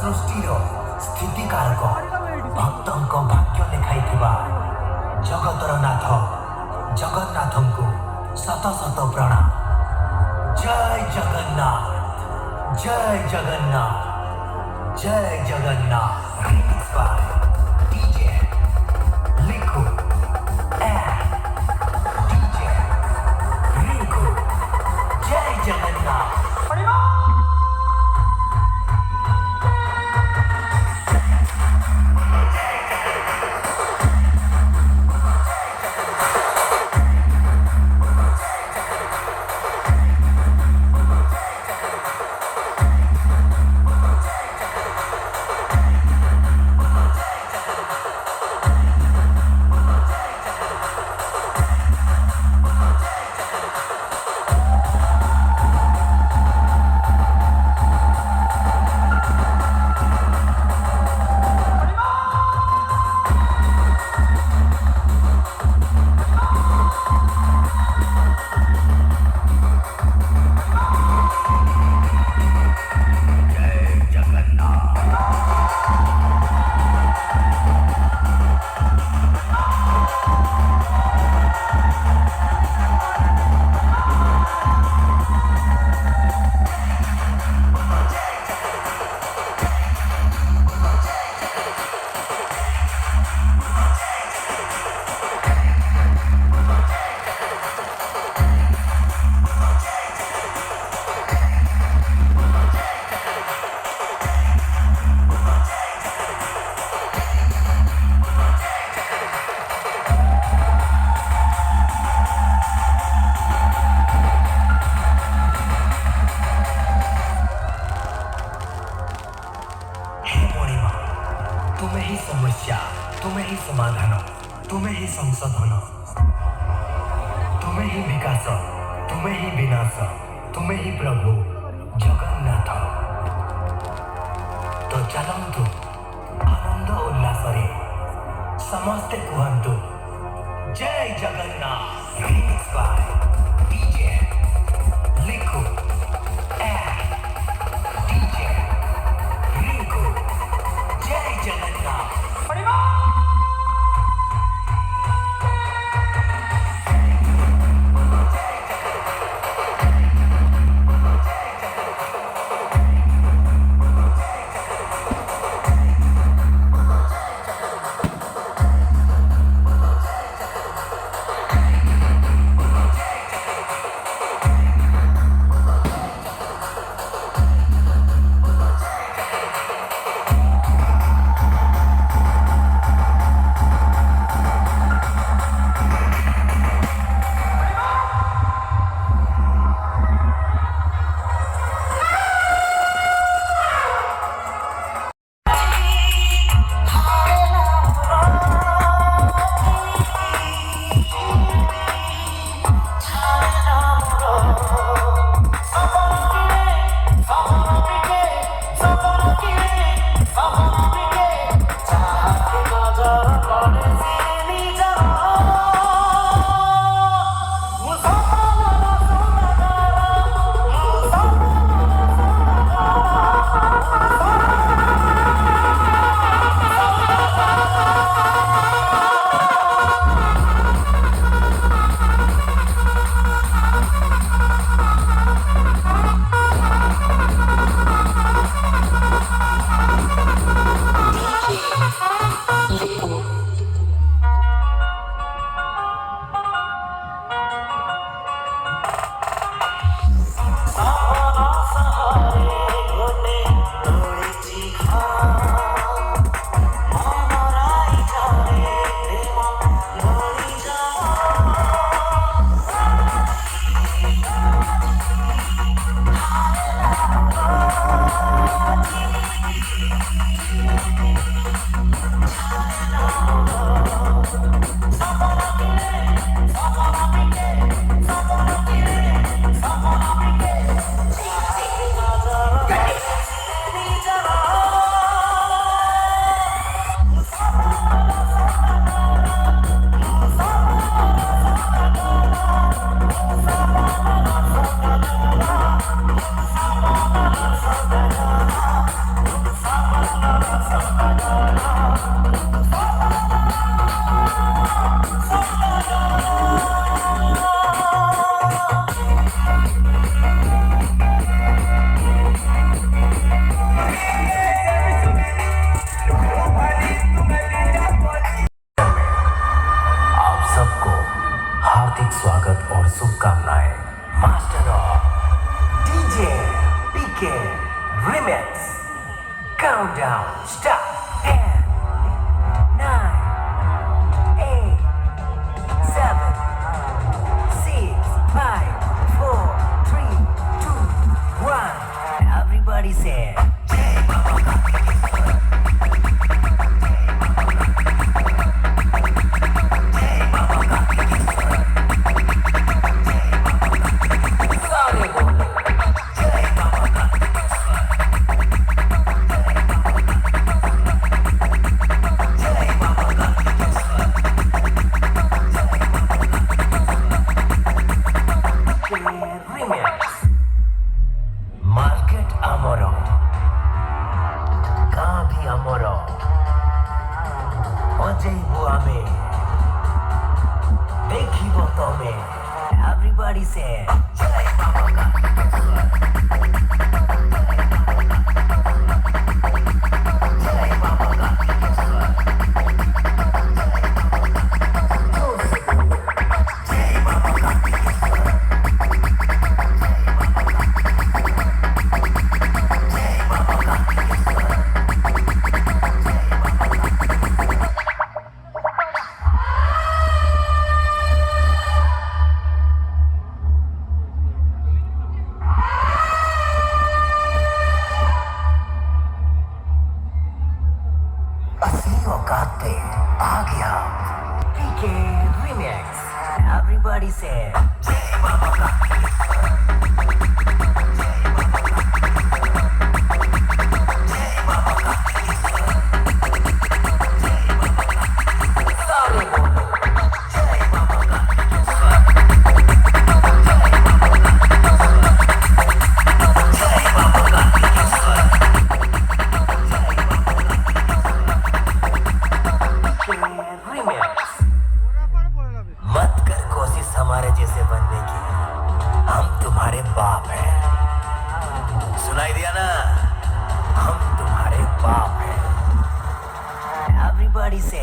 ସୃଷ୍ଟିର ସ୍ଥିତିକାରକ ଭକ୍ତଙ୍କ ଭାଗ୍ୟ ଲେଖାଇଥିବା ଜଗତର ନାଥ ଜଗନ୍ନାଥଙ୍କୁ ଶତ ଶତ ପ୍ରଣାମ। ଜୟ ଜଗନ୍ନାଥ, ଜୟ ଜଗନ୍ନାଥ, ଜୟ Jagannath. Remix by DJ Liku and DJ Rinku। जय जगन्नाथ। तुम्हें ही समस्या, तुम्हें ही समाधान, तुम्हें ही संशोधन, तुम्हें ही विकास, तुम्हें ही विनाश, तुम्हें ही प्रभु जगन्नाथ। तो चलतु आनंद उल्लास समस्ते कहतु जय Jagannath. Remix by DJ Liku and DJ Rinku। जय जगन्नाथ। आप सबको हार्दिक स्वागत और शुभकामनाएं। Master of DJ PK remix countdown start 10 9 8 7 6 5 4 3 2 1 everybody say market अमरो गांधी अमरो अजय बुआ में देखी बोतो में एवरीबॉडी से जय बाबा का जय बाबा का जय बाबा का असली औकात पे आ गया पीके रिमिक्स एवरीबॉडी से जय बाबा का जय बाबा का सारे बोलो जय बाबा का जय बाबा का मत कर कोशिश हमारे जैसे बनने की, हम तुम्हारे बाप हैं। सुनाई दिया ना, हम तुम्हारे बाप हैं। एवरीबॉडी से